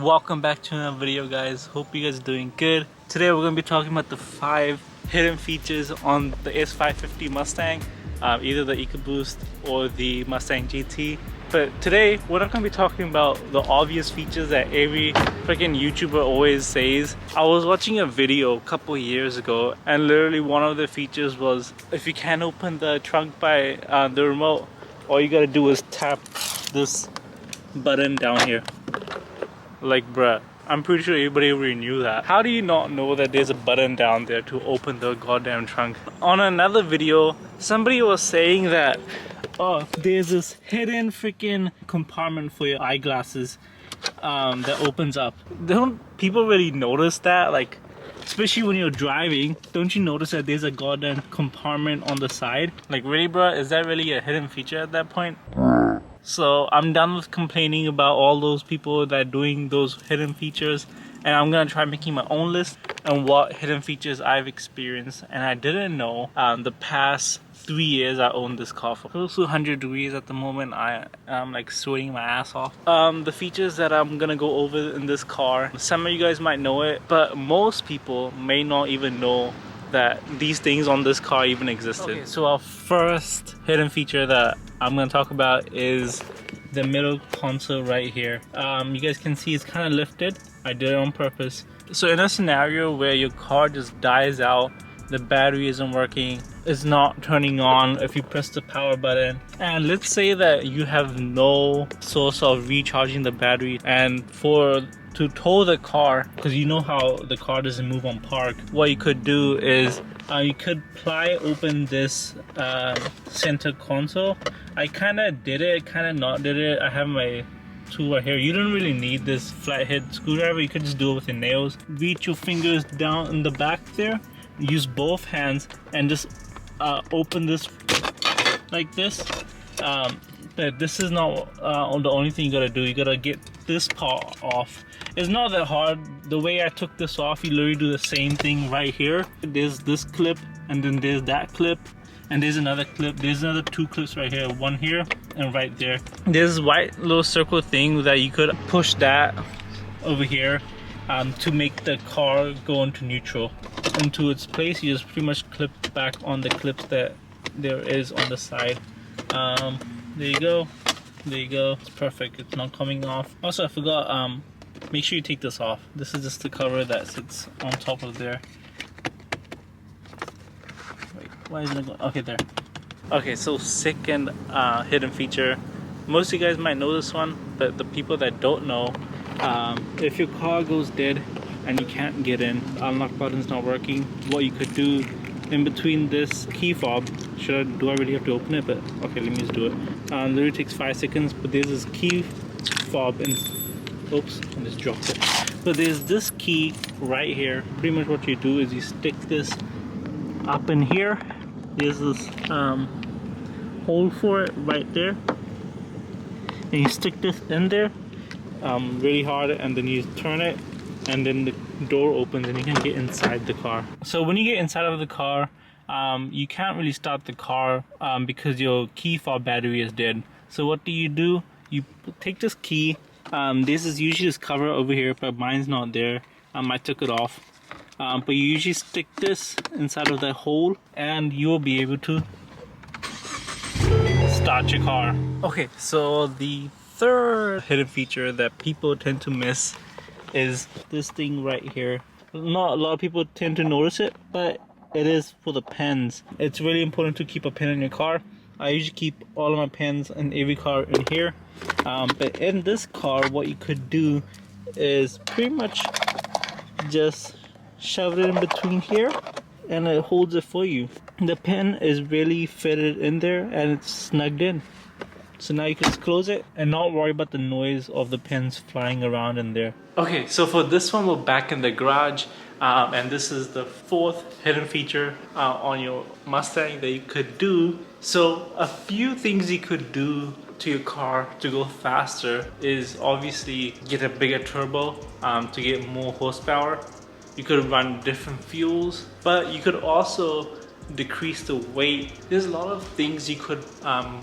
Welcome back to another video, guys. Hope you guys are doing good. Today we're going to be talking about the 5 hidden features on the S550 Mustang, either the Ecoboost or the Mustang GT. But today we're not going to be talking about the obvious features that every freaking YouTuber always says. I was watching a video a couple years ago, and literally one of the features was if you can't open the trunk by the remote, all you gotta do is tap this button down here. Like, bruh, I'm pretty sure everybody already knew that. How do you not know that there's a button down there to open the goddamn trunk? On another video, somebody was saying that, oh, there's this hidden freaking compartment for your eyeglasses that opens up. Don't people really notice that? Like, especially when you're driving, don't you notice that there's a goddamn compartment on the side? Like, really, bruh, is that really a hidden feature at that point? So I'm done with complaining about all those people that are doing those hidden features, and I'm gonna try making my own list on what hidden features I've experienced. And I didn't know the past 3 years I owned this car for close to 100 degrees at the moment. I'm like sweating my ass off. The features that I'm gonna go over in this car, some of you guys might know it, but most people may not even know that these things on this car even existed. Okay, so our first hidden feature that I'm gonna talk about is the middle console right here. You guys can see it's kind of lifted. I did it on purpose. So in a scenario where your car just dies out, the battery isn't working, it's not turning on if you press the power button, and let's say that you have no source of recharging the battery, and to tow the car, because you know how the car doesn't move on park, what you could do is you could pry open this center console. I kind of did it, kind of not did it. I have my tool right here. You don't really need this flathead screwdriver. You could just do it with your nails. Reach your fingers down in the back there, use both hands, and just open this like this. But this is not the only thing you gotta do. You gotta get this part off. It's not that hard. The way I took this off, you literally do the same thing right here. There's this clip, and then there's that clip, and there's another clip. There's another 2 clips right here, one here and right there. There's this white little circle thing that you could push that over here to make the car go into neutral. Into its place, you just pretty much clip back on the clips that there is on the side. There you go. There you go. It's perfect. It's not coming off. Also, I forgot, make sure you take this off. This is just the cover that sits on top of there. Wait, why isn't it going? Okay, there. Okay, so second hidden feature. Most of you guys might know this one, but the people that don't know, if your car goes dead and you can't get in, the unlock button's not working, what you could do in between this key fob, do I really have to open it? But okay, let me just do it. Literally takes 5 seconds, but there's this key fob and oops, I just dropped it. But there's this key right here. Pretty much what you do is you stick this up in here. There's this hole for it right there, and you stick this in there really hard, and then you turn it, and then the door opens and you can get inside the car. So when you get inside of the car, you can't really start the car because your key fob battery is dead. So what do? You take this key. This is usually this cover over here, but mine's not there. I took it off. But you usually stick this inside of that hole, and you will be able to start your car. Okay, so the third hidden feature that people tend to miss is this thing right here. Not a lot of people tend to notice it, but it is for the pens. It's really important to keep a pen in your car. I usually keep all of my pens in every car in here. But in this car, what you could do is pretty much just shove it in between here, and it holds it for you. The pen is really fitted in there, and it's snugged in. So now you can just close it and not worry about the noise of the pens flying around in there. Okay, so for this one, we're back in the garage, and this is the 4th hidden feature on your Mustang that you could do. So a few things you could do to your car to go faster is obviously get a bigger turbo to get more horsepower. You could run different fuels, but you could also decrease the weight. There's a lot of things you could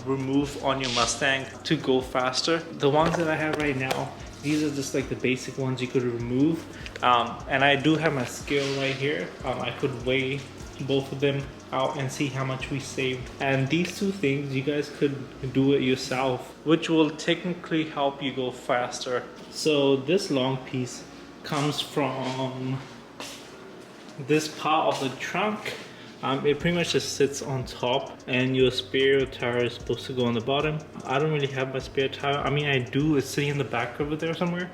remove on your Mustang to go faster. The ones that I have right now These are just like the basic ones you could remove. And I do have my scale right here. I could weigh both of them out and see how much we saved. And these two things, you guys could do it yourself, which will technically help you go faster. So this long piece comes from this part of the trunk. It pretty much just sits on top, and your spare tire is supposed to go on the bottom. I don't really have my spare tire. I mean, I do. It's sitting in the back over there somewhere,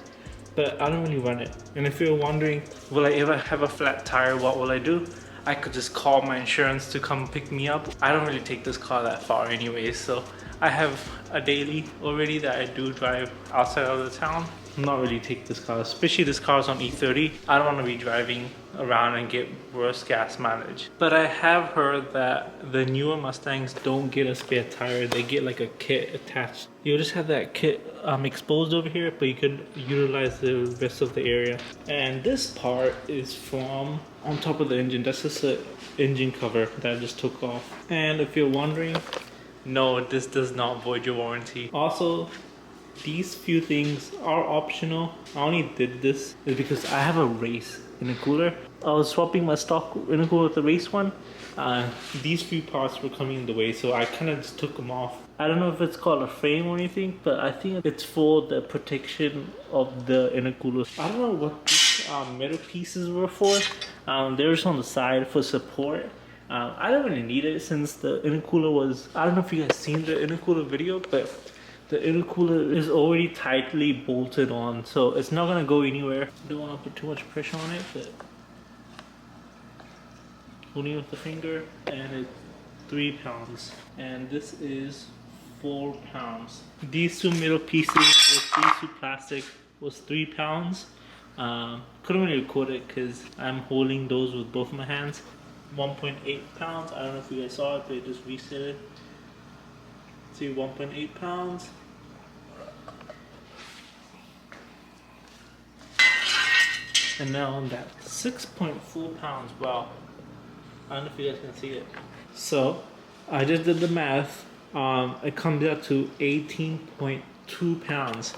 but I don't really run it. And if you're wondering, will I ever have a flat tire, what will I do? I could just call my insurance to come pick me up. I don't really take this car that far anyways, so I have a daily already that I do drive outside of the town. I'm not really take this car, especially this car is on E30. I don't want to be driving around and get worse gas mileage. But I have heard that the newer Mustangs don't get a spare tire, they get like a kit attached. You'll just have that kit exposed over here, but you could utilize the rest of the area. And this part is from on top of the engine. That's just an engine cover that I just took off. And if you're wondering, no, this does not void your warranty. Also, these few things are optional. I only did this is because I have a race intercooler. I was swapping my stock intercooler with the race one. These few parts were coming in the way, so I kind of just took them off. I don't know if it's called a frame or anything, but I think it's for the protection of the intercooler. I don't know what these metal pieces were for. They're just on the side for support. I don't really need it since the intercooler was, I don't know if you guys seen the intercooler video, but the intercooler is already tightly bolted on, so it's not gonna go anywhere. Don't want to put too much pressure on it, but holding with the finger, and it's 3 pounds, and this is 4 pounds. These two middle pieces with these two plastic was 3 pounds. Couldn't really record it because I'm holding those with both my hands. 1.8 pounds. I don't know if you guys saw it, but it just reset it. See, 1.8 pounds. And now on that 6.4 pounds. Wow. I don't know if you guys can see it. So I just did the math. It comes out to 18.2 pounds.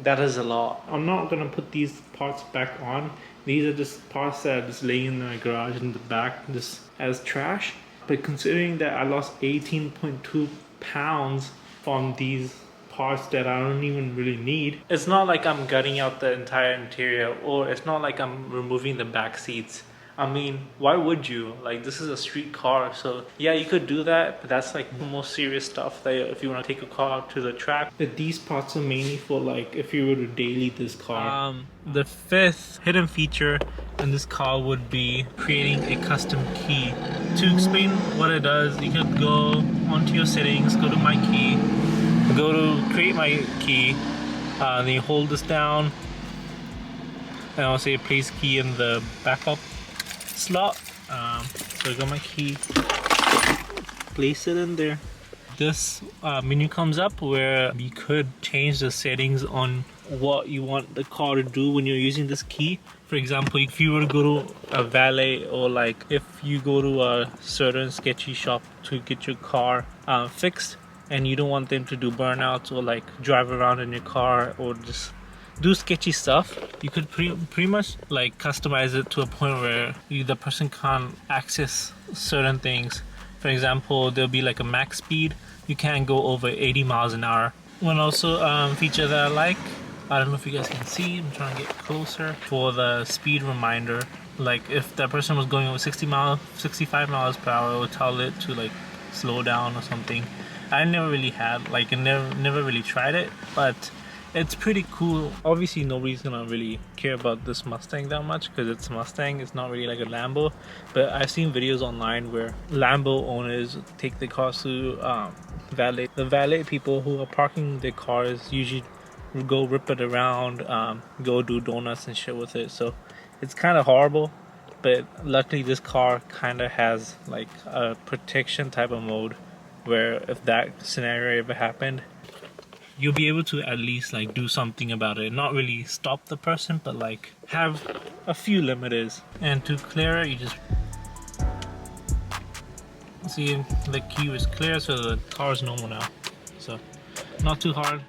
That is a lot. I'm not gonna put these parts back on. These are just parts that are just laying in my garage in the back just as trash. But considering that I lost 18.2 pounds from these parts that I don't even really need, it's not like I'm gutting out the entire interior, or it's not like I'm removing the back seats. I mean, why would you? Like, this is a street car, so yeah, you could do that, but that's like the most serious stuff that if you want to take a car out to the track. But these parts are mainly for like if you were to daily this car. The fifth hidden feature in this car would be creating a custom key. To explain what it does, you could go onto your settings, go to MyKey, go to create MyKey, then you hold this down, and I'll say place key in the backup slot. So I got my key, place it in there. This menu comes up where you could change the settings on what you want the car to do when you're using this key. For example, if you were to go to a valet, or like if you go to a certain sketchy shop to get your car fixed, and you don't want them to do burnouts or like drive around in your car or just do sketchy stuff, you could pretty much like customize it to a point where the person can't access certain things. For example, there'll be like a max speed. You can't go over 80 miles an hour. One also feature that I like, I don't know if you guys can see, I'm trying to get closer, for the speed reminder. Like if that person was going over 65 miles per hour, it would tell it to like slow down or something. I never really had, like, I never really tried it, but it's pretty cool. Obviously nobody's gonna really care about this Mustang that much because it's a Mustang, it's not really like a Lambo. But I've seen videos online where Lambo owners take their cars to valet. The valet people who are parking their cars usually go rip it around, go do donuts and shit with it. So it's kind of horrible. But luckily this car kind of has like a protection type of mode where if that scenario ever happened, you'll be able to at least like do something about it. Not really stop the person, but like have a few limiters. And to clear it, you just see the key was clear, so the car is normal now. So not too hard.